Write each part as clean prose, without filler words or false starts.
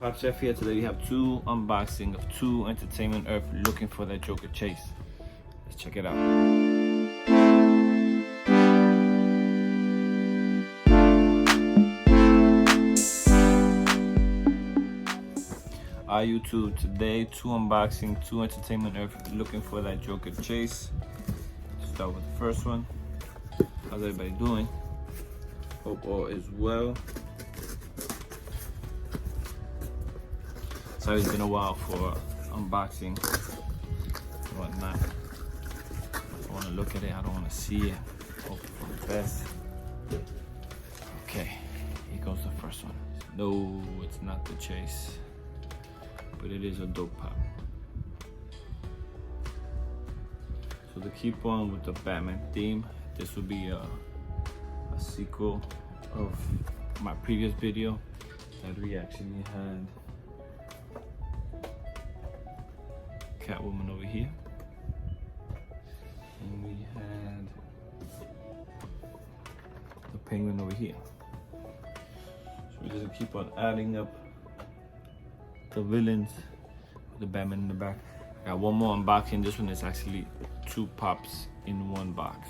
Pop Chef here. Today we have two unboxing of two Entertainment Earth looking for that Joker chase. Let's check it out. Our YouTube today, two unboxing, two Entertainment Earth looking for that Joker chase. Let's start with the first one. How's everybody doing? Hope all is well. Sorry, it's been a while for unboxing and whatnot. I want to look at it, I don't want to see it. Hope for the best. Okay, here goes the first one. No, it's not the chase, but it is a dope pop. So to keep on with the Batman theme, this will be a sequel of my previous video that we actually had Catwoman over here, and we had the Penguin over here. So we're just gonna keep on adding up the villains with the Batman in the back. I got one more unboxing. This one is actually two pops in one box,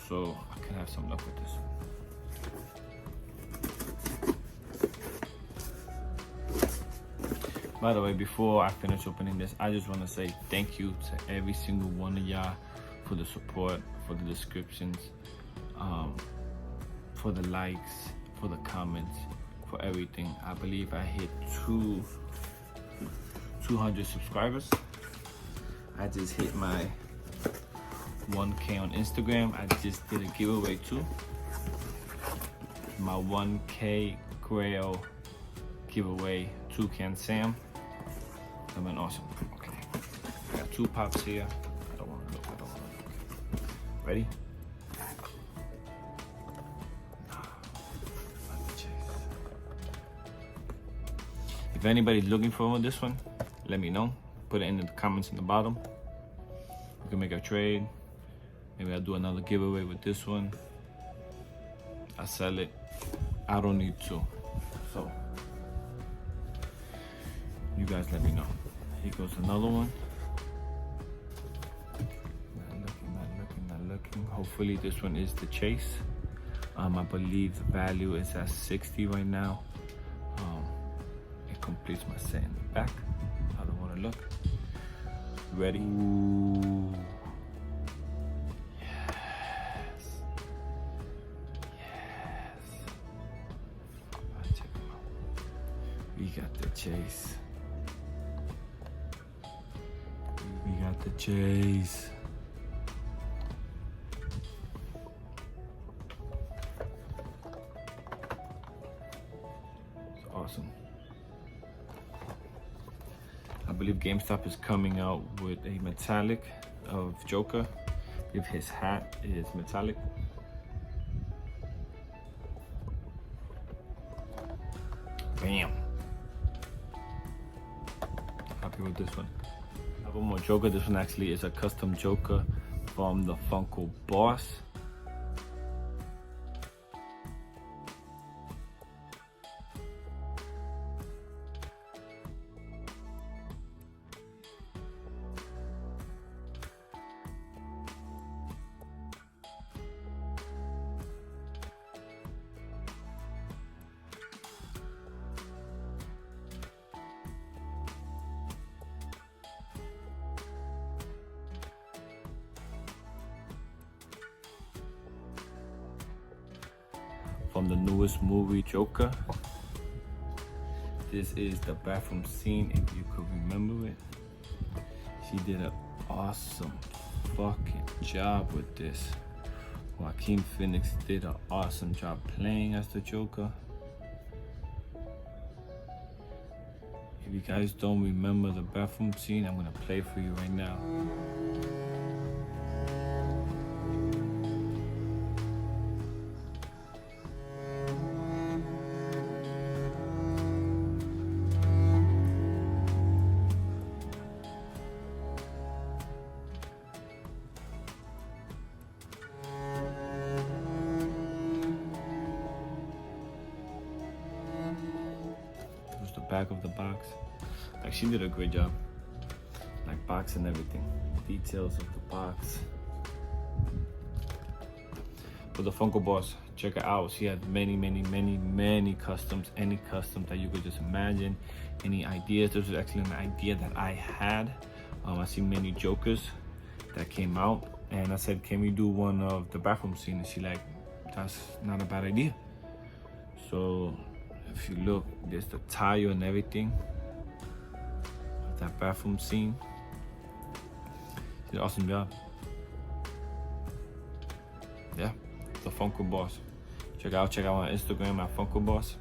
so I can have some luck with this. By the way, before I finish opening this, I just want to say thank you to every single one of y'all for the support, for the descriptions, for the likes, for the comments, for everything. I believe I hit 200 subscribers. I just hit my 1K on Instagram. I just did a giveaway too. My 1K Grail giveaway, Toucan Sam. That went awesome. Okay, I got two pops here. I don't want to look. Ready? If anybody's looking for this one, let me know. Put it in the comments in the bottom. We can make a trade. Maybe I'll do another giveaway with this one. I sell it. I don't need to. So you guys let me know. Here goes another one. Not looking. Hopefully this one is the chase. I believe the value is at 60 right now. It completes my set in the back. I don't want to look. Ready? Ooh. Yes. Check them out. We got the chase. We got the chase. It's awesome. I believe GameStop is coming out with a metallic of Joker. If his hat is metallic. Bam. Happy with this one. I have one more Joker. This one actually is a custom Joker from the Funko Boss. From the newest movie Joker. This is the bathroom scene, if you could remember it. She did an awesome fucking job with this. Joaquin Phoenix did an awesome job playing as the Joker. If you guys don't remember the bathroom scene, I'm gonna play for you right now. back of the box. Like, she did a great job. Like, box and everything. Details of the box. But the Funko Boss, check it out. She has many customs. Any custom that you could just imagine. Any ideas. This was actually an idea that I had. I see many Jokers that came out. And I said, can we do one of the bathroom scene? And she like, that's not a bad idea. So if you look, there's the tile and everything. That bathroom scene. She did an awesome job. Yeah, the Funko Boss. Check out on Instagram at Funko Boss.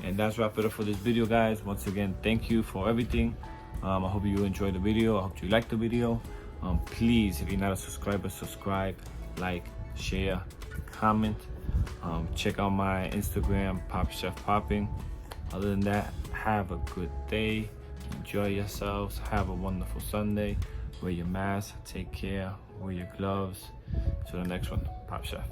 And that's wrap it up for this video, guys. Once again, thank you for everything. I hope you enjoyed the video. I hope you liked the video. Please, if you're not a subscriber, subscribe, like, share, comment. Check out my Instagram, Pop Chef Popping. Other than that, have a good day. Enjoy yourselves. Have a wonderful Sunday. Wear your mask. Take care. Wear your gloves. Till the next one, Pop Chef.